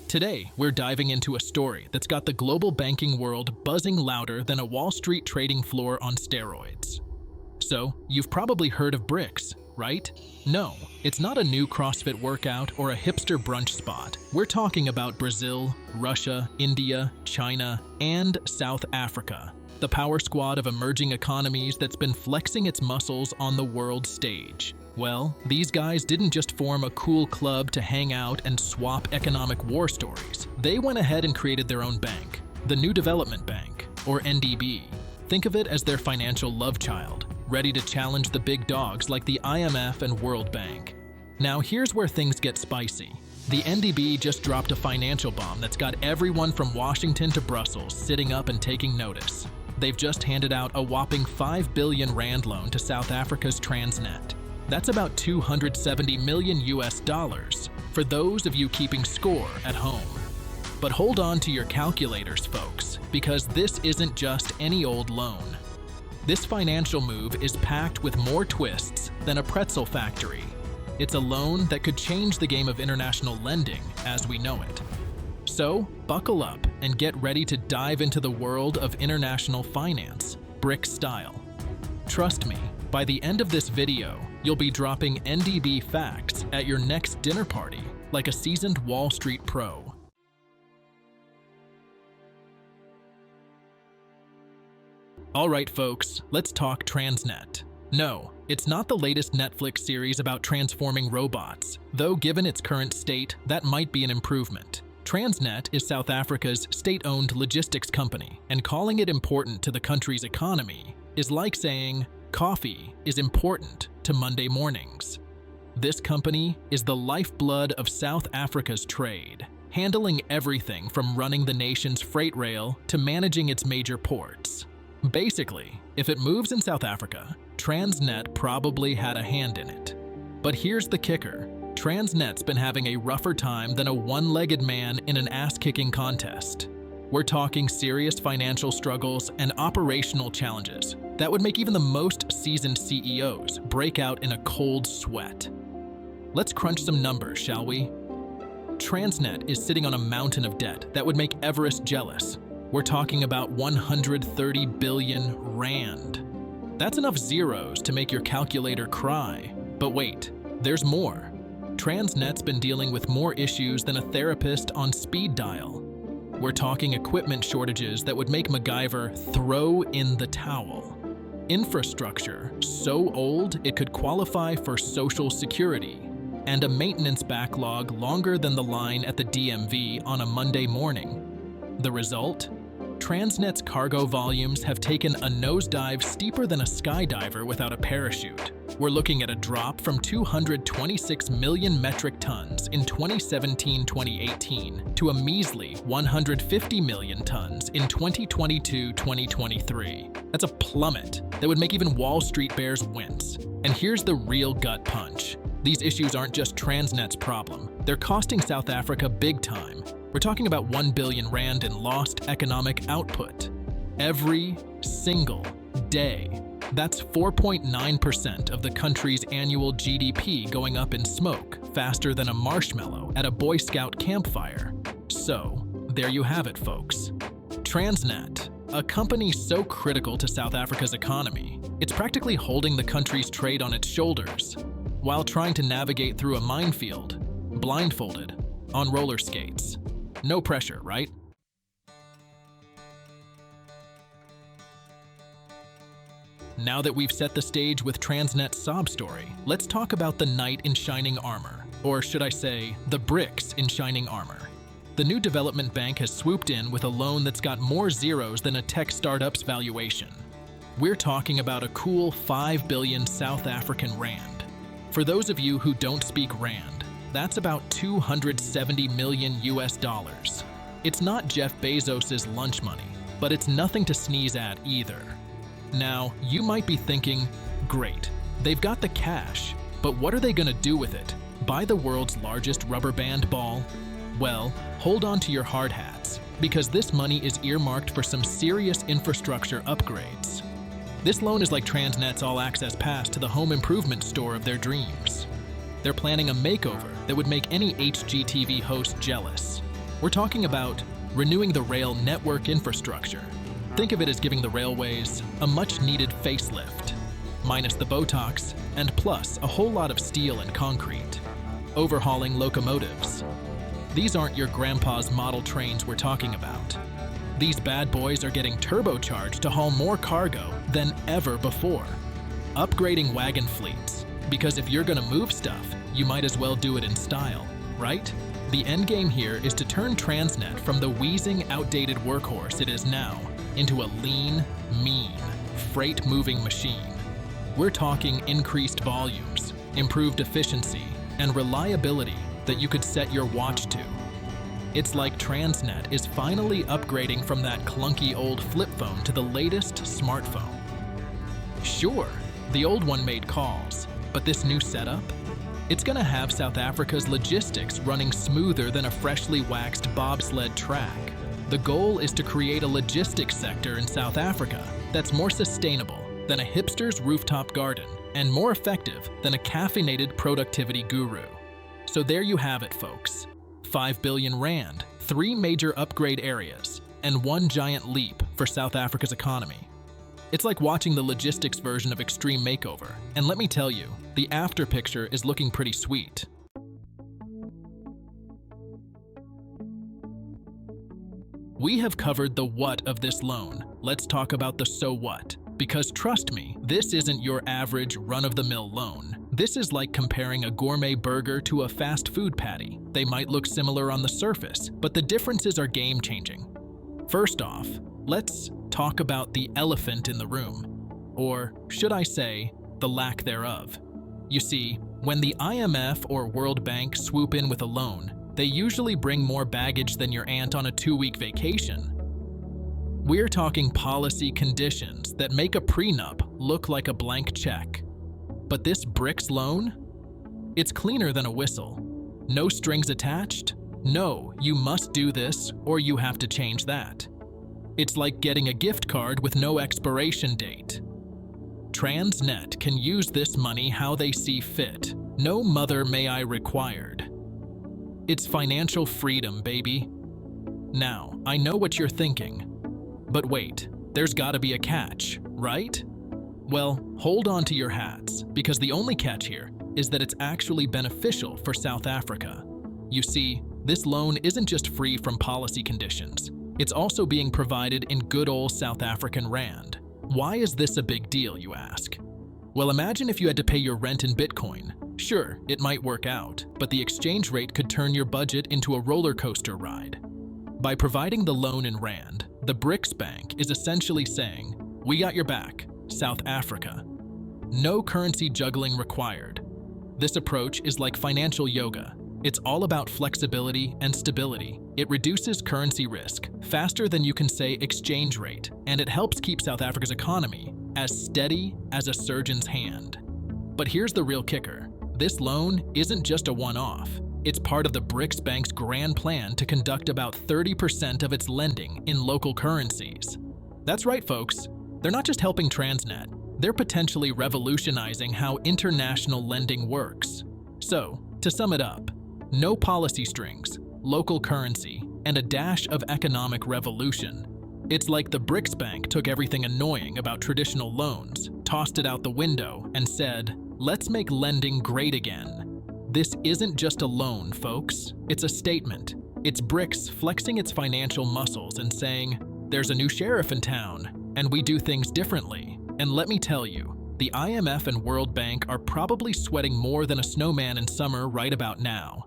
Today, we're diving into a story that's got the global banking world buzzing louder than a Wall Street trading floor on steroids. So, you've probably heard of BRICS, right? No, it's not a new CrossFit workout or a hipster brunch spot. We're talking about Brazil, Russia, India, China, and South Africa, the power squad of emerging economies that's been flexing its muscles on the world stage. Well, these guys didn't just form a cool club to hang out and swap economic war stories. They went ahead and created their own bank, the New Development Bank, or NDB. Think of it as their financial love child, ready to challenge the big dogs like the IMF and World Bank. Now here's where things get spicy. The NDB just dropped a financial bomb that's got everyone from Washington to Brussels sitting up and taking notice. They've just handed out a whopping 5 billion rand loan to South Africa's Transnet. That's about 270 million US dollars for those of you keeping score at home. But hold on to your calculators, folks, because this isn't just any old loan. This financial move is packed with more twists than a pretzel factory. It's a loan that could change the game of international lending as we know it. So, buckle up and get ready to dive into the world of international finance, BRICS style. Trust me, by the end of this video, you'll be dropping NDB facts at your next dinner party like a seasoned Wall Street pro. Alright folks, let's talk Transnet. No, it's not the latest Netflix series about transforming robots, though given its current state, that might be an improvement. Transnet is South Africa's state-owned logistics company, and calling it important to the country's economy is like saying coffee is important to Monday mornings. This company is the lifeblood of South Africa's trade, handling everything from running the nation's freight rail to managing its major ports. Basically, if it moves in South Africa, Transnet probably had a hand in it. But here's the kicker. Transnet's been having a rougher time than a one-legged man in an ass-kicking contest. We're talking serious financial struggles and operational challenges that would make even the most seasoned CEOs break out in a cold sweat. Let's crunch some numbers, shall we? Transnet is sitting on a mountain of debt that would make Everest jealous. We're talking about 130 billion rand. That's enough zeros to make your calculator cry. But wait, there's more. Transnet's been dealing with more issues than a therapist on speed dial. We're talking equipment shortages that would make MacGyver throw in the towel. Infrastructure so old it could qualify for Social Security, and a maintenance backlog longer than the line at the DMV on a Monday morning. The result? Transnet's cargo volumes have taken a nosedive steeper than a skydiver without a parachute. We're looking at a drop from 226 million metric tons in 2017-2018 to a measly 150 million tons in 2022-2023. That's a plummet that would make even Wall Street bears wince. And here's the real gut punch. These issues aren't just Transnet's problem. They're costing South Africa big time. We're talking about 1 billion rand in lost economic output. Every single day. That's 4.9% of the country's annual GDP going up in smoke, faster than a marshmallow at a Boy Scout campfire. So, there you have it, folks. Transnet, a company so critical to South Africa's economy, it's practically holding the country's trade on its shoulders, while trying to navigate through a minefield, blindfolded, on roller skates. No pressure, right? Now that we've set the stage with Transnet's sob story, let's talk about the knight in shining armor, or should I say, the BRICS in shining armor. The New Development Bank has swooped in with a loan that's got more zeros than a tech startup's valuation. We're talking about a cool 5 billion South African rand. For those of you who don't speak rand, that's about 270 million US dollars. It's not Jeff Bezos's lunch money, but it's nothing to sneeze at either. Now, you might be thinking, great, they've got the cash, but what are they gonna do with it? Buy the world's largest rubber band ball? Well, hold on to your hard hats, because this money is earmarked for some serious infrastructure upgrades. This loan is like Transnet's all-access pass to the home improvement store of their dreams. They're planning a makeover that would make any HGTV host jealous. We're talking about renewing the rail network infrastructure. Think of it as giving the railways a much-needed facelift, minus the Botox, and plus a whole lot of steel and concrete. Overhauling locomotives. These aren't your grandpa's model trains we're talking about. These bad boys are getting turbocharged to haul more cargo than ever before. Upgrading wagon fleets, because if you're gonna move stuff, you might as well do it in style, right? The end game here is to turn Transnet from the wheezing, outdated workhorse it is now into a lean, mean, freight-moving machine. We're talking increased volumes, improved efficiency, and reliability that you could set your watch to. It's like Transnet is finally upgrading from that clunky old flip phone to the latest smartphone. Sure, the old one made calls, but this new setup? It's gonna have South Africa's logistics running smoother than a freshly waxed bobsled track. The goal is to create a logistics sector in South Africa that's more sustainable than a hipster's rooftop garden and more effective than a caffeinated productivity guru. So there you have it, folks. 5 billion rand, 3 major upgrade areas, and 1 giant leap for South Africa's economy. It's like watching the logistics version of Extreme Makeover, and let me tell you, the after picture is looking pretty sweet. We have covered the what of this loan. Let's talk about the so what. Because trust me, this isn't your average run-of-the-mill loan. This is like comparing a gourmet burger to a fast food patty. They might look similar on the surface, but the differences are game-changing. First off, let's talk about the elephant in the room. Or should I say, the lack thereof. You see, when the IMF or World Bank swoop in with a loan, they usually bring more baggage than your aunt on a 2-week vacation. We're talking policy conditions that make a prenup look like a blank check. But this BRICS loan? It's cleaner than a whistle. No strings attached? No, you must do this or you have to change that. It's like getting a gift card with no expiration date. Transnet can use this money how they see fit. No mother may I required. It's financial freedom, baby. Now, I know what you're thinking. But wait, there's gotta be a catch, right? Well, hold on to your hats, because the only catch here is that it's actually beneficial for South Africa. You see, this loan isn't just free from policy conditions. It's also being provided in good old South African rand. Why is this a big deal, you ask? Well, imagine if you had to pay your rent in Bitcoin. Sure, it might work out, but the exchange rate could turn your budget into a roller coaster ride. By providing the loan in rand, the BRICS Bank is essentially saying, we got your back, South Africa. No currency juggling required. This approach is like financial yoga. It's all about flexibility and stability. It reduces currency risk faster than you can say exchange rate, and it helps keep South Africa's economy as steady as a surgeon's hand. But here's the real kicker. This loan isn't just a one-off. It's part of the BRICS Bank's grand plan to conduct about 30% of its lending in local currencies. That's right, folks. They're not just helping Transnet. They're potentially revolutionizing how international lending works. So, to sum it up, no policy strings, local currency, and a dash of economic revolution. It's like the BRICS Bank took everything annoying about traditional loans, tossed it out the window, and said, let's make lending great again. This isn't just a loan, folks. It's a statement. It's BRICS flexing its financial muscles and saying, there's a new sheriff in town, and we do things differently. And let me tell you, the IMF and World Bank are probably sweating more than a snowman in summer right about now.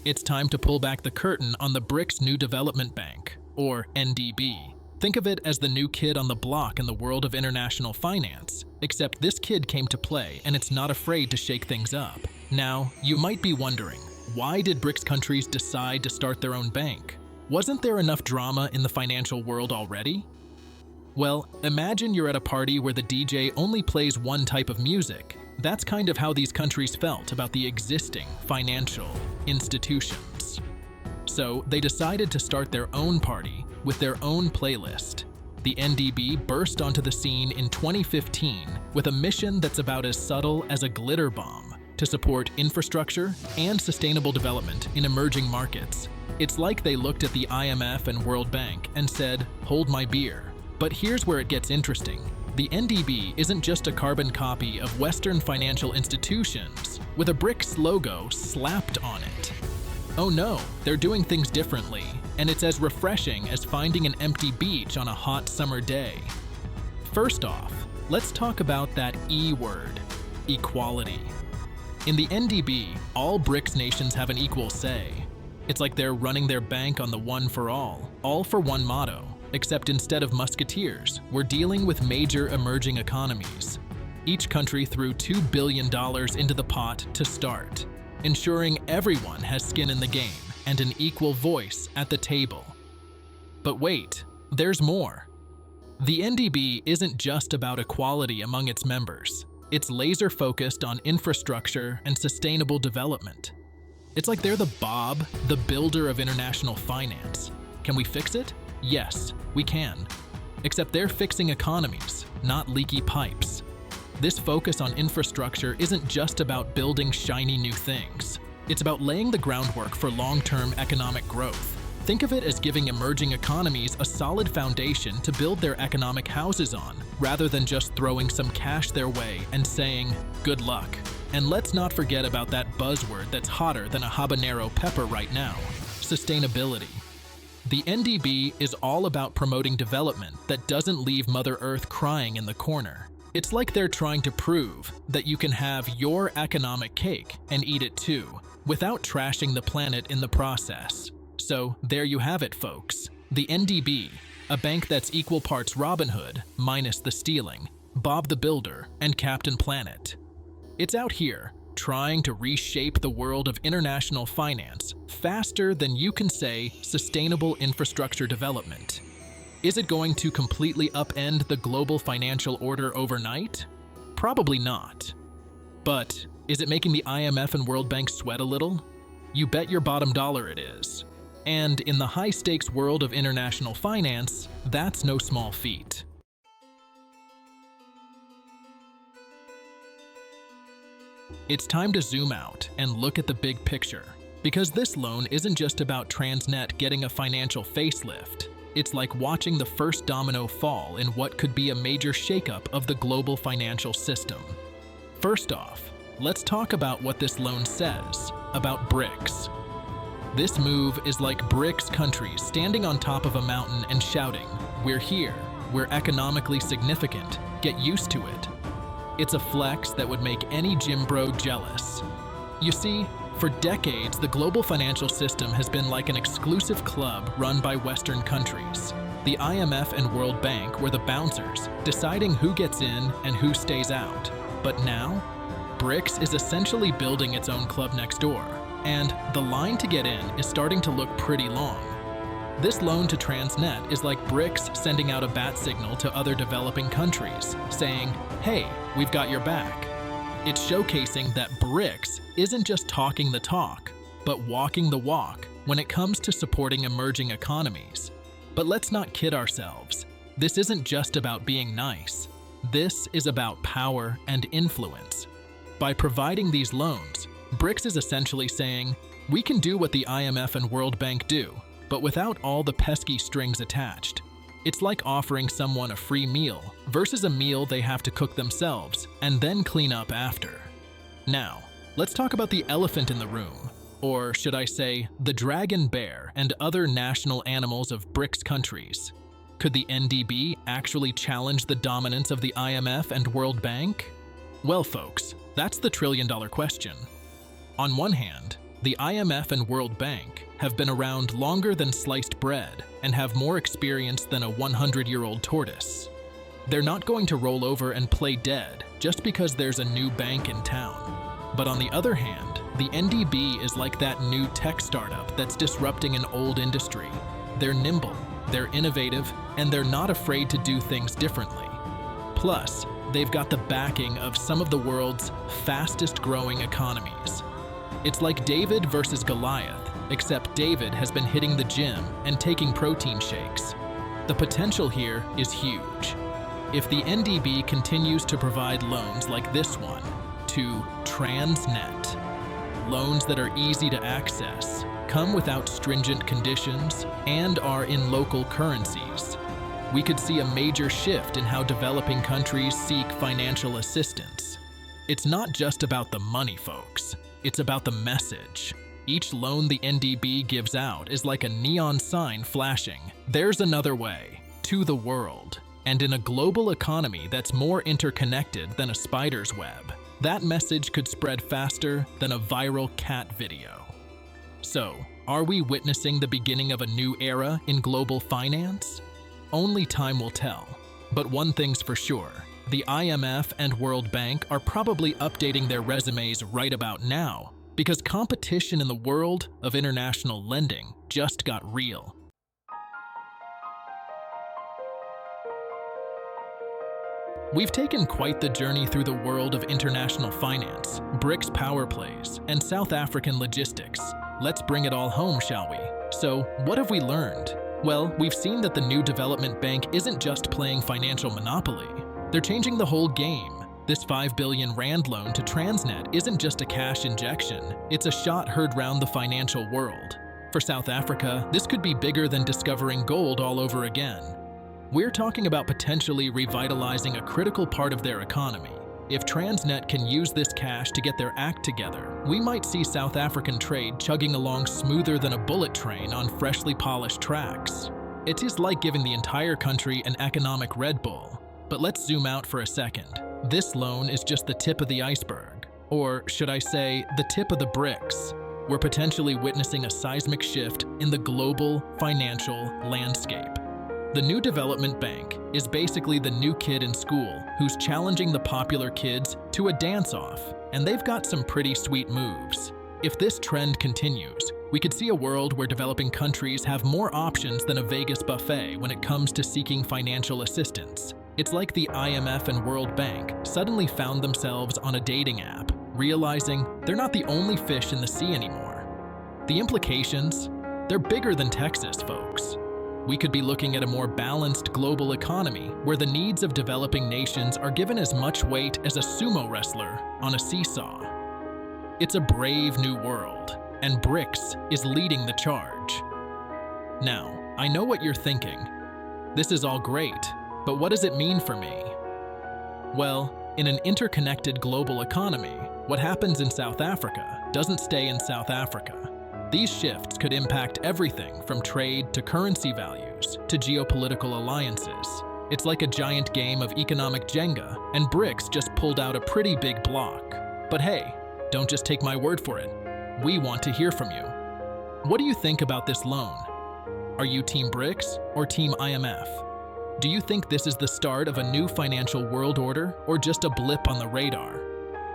It's time to pull back the curtain on the BRICS New Development Bank, or NDB. Think of it as the new kid on the block in the world of international finance, except this kid came to play and it's not afraid to shake things up. Now, you might be wondering, why did BRICS countries decide to start their own bank? Wasn't there enough drama in the financial world already? Well, imagine you're at a party where the DJ only plays one type of music. That's kind of how these countries felt about the existing financial institutions. So they decided to start their own party with their own playlist. The NDB burst onto the scene in 2015 with a mission that's about as subtle as a glitter bomb: to support infrastructure and sustainable development in emerging markets. It's like they looked at the IMF and World Bank and said, "Hold my beer." But here's where it gets interesting. The NDB isn't just a carbon copy of Western financial institutions with a BRICS logo slapped on it. Oh no, they're doing things differently, and it's as refreshing as finding an empty beach on a hot summer day. First off, let's talk about that E word, equality. In the NDB, all BRICS nations have an equal say. It's like they're running their bank on the one for all for one motto, except instead of musketeers, we're dealing with major emerging economies. Each country threw $2 billion into the pot to start, ensuring everyone has skin in the game and an equal voice at the table. But wait, there's more. The NDB isn't just about equality among its members. It's laser-focused on infrastructure and sustainable development. It's like they're the Bob, the builder of international finance. Can we fix it? Yes, we can. Except they're fixing economies, not leaky pipes. This focus on infrastructure isn't just about building shiny new things. It's about laying the groundwork for long-term economic growth. Think of it as giving emerging economies a solid foundation to build their economic houses on, rather than just throwing some cash their way and saying, "Good luck." And let's not forget about that buzzword that's hotter than a habanero pepper right now, sustainability. The NDB is all about promoting development that doesn't leave Mother Earth crying in the corner. It's like they're trying to prove that you can have your economic cake and eat it too, without trashing the planet in the process. So there you have it, folks. The NDB, a bank that's equal parts Robin Hood, minus the stealing, Bob the Builder, and Captain Planet. It's out here, trying to reshape the world of international finance faster than you can say sustainable infrastructure development. Is it going to completely upend the global financial order overnight? Probably not. But is it making the IMF and World Bank sweat a little? You bet your bottom dollar it is. And in the high-stakes world of international finance, that's no small feat. It's time to zoom out and look at the big picture, because this loan isn't just about Transnet getting a financial facelift. It's like watching the first domino fall in what could be a major shakeup of the global financial system. First off, let's talk about what this loan says about BRICS. This move is like BRICS countries standing on top of a mountain and shouting, "We're here, we're economically significant, get used to it." It's a flex that would make any gym bro jealous. You see, for decades, the global financial system has been like an exclusive club run by Western countries. The IMF and World Bank were the bouncers, deciding who gets in and who stays out. But now, BRICS is essentially building its own club next door, and the line to get in is starting to look pretty long. This loan to Transnet is like BRICS sending out a bat signal to other developing countries, saying, "Hey, we've got your back." It's showcasing that BRICS isn't just talking the talk, but walking the walk when it comes to supporting emerging economies. But let's not kid ourselves. This isn't just about being nice. This is about power and influence. By providing these loans, BRICS is essentially saying, we can do what the IMF and World Bank do, but without all the pesky strings attached. It's like offering someone a free meal versus a meal they have to cook themselves and then clean up after. Now, let's talk about the elephant in the room, or should I say, the dragon, bear, and other national animals of BRICS countries. Could the NDB actually challenge the dominance of the IMF and World Bank? Well, folks, that's the trillion-dollar question. On one hand, the IMF and World Bank have been around longer than sliced bread and have more experience than a 100-year-old tortoise. They're not going to roll over and play dead just because there's a new bank in town. But on the other hand, the NDB is like that new tech startup that's disrupting an old industry. They're nimble, they're innovative, and they're not afraid to do things differently. Plus, they've got the backing of some of the world's fastest-growing economies. It's like David versus Goliath, except David has been hitting the gym and taking protein shakes. The potential here is huge. If the NDB continues to provide loans like this one, to Transnet. Loans that are easy to access, come without stringent conditions, and are in local currencies. We could see a major shift in how developing countries seek financial assistance. It's not just about the money, folks. It's about the message. Each loan the NDB gives out is like a neon sign flashing. There's another way to the world. And in a global economy that's more interconnected than a spider's web, that message could spread faster than a viral cat video. So, are we witnessing the beginning of a new era in global finance? Only time will tell. But one thing's for sure, the IMF and World Bank are probably updating their resumes right about now, because competition in the world of international lending just got real. We've taken quite the journey through the world of international finance, BRICS power plays, and South African logistics. Let's bring it all home, shall we? So, what have we learned? Well, we've seen that the new development bank isn't just playing financial monopoly. They're changing the whole game. This 5 billion rand loan to Transnet isn't just a cash injection, it's a shot heard round the financial world. For South Africa, this could be bigger than discovering gold all over again. We're talking about potentially revitalizing a critical part of their economy. If Transnet can use this cash to get their act together, we might see South African trade chugging along smoother than a bullet train on freshly polished tracks. It is like giving the entire country an economic Red Bull. But let's zoom out for a second. This loan is just the tip of the iceberg. Or should I say, the tip of the BRICS. We're potentially witnessing a seismic shift in the global financial landscape. The new development bank is basically the new kid in school who's challenging the popular kids to a dance-off, and they've got some pretty sweet moves. If this trend continues, we could see a world where developing countries have more options than a Vegas buffet when it comes to seeking financial assistance. It's like the IMF and World Bank suddenly found themselves on a dating app, realizing they're not the only fish in the sea anymore. The implications? They're bigger than Texas, folks. We could be looking at a more balanced global economy where the needs of developing nations are given as much weight as a sumo wrestler on a seesaw. It's a brave new world, and BRICS is leading the charge. Now, I know what you're thinking. This is all great, but what does it mean for me? Well, in an interconnected global economy, what happens in South Africa doesn't stay in South Africa. These shifts could impact everything from trade to currency values to geopolitical alliances. It's like a giant game of economic Jenga, and BRICS just pulled out a pretty big block. But hey, don't just take my word for it. We want to hear from you. What do you think about this loan? Are you Team BRICS or Team IMF? Do you think this is the start of a new financial world order or just a blip on the radar?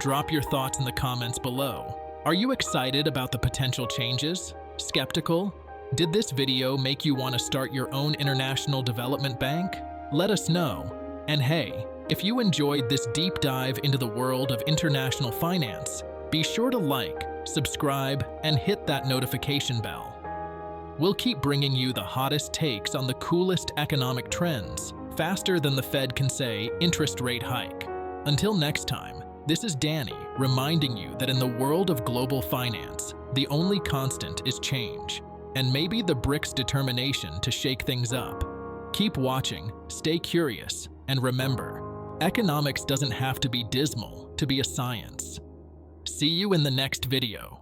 Drop your thoughts in the comments below. Are you excited about the potential changes? Skeptical? Did this video make you want to start your own international development bank? Let us know. And hey, if you enjoyed this deep dive into the world of international finance, be sure to like, subscribe, and hit that notification bell. We'll keep bringing you the hottest takes on the coolest economic trends, faster than the Fed can say interest rate hike. Until next time, this is Danny reminding you that in the world of global finance, the only constant is change, and maybe the BRICS' determination to shake things up. Keep watching, stay curious, and remember, economics doesn't have to be dismal to be a science. See you in the next video.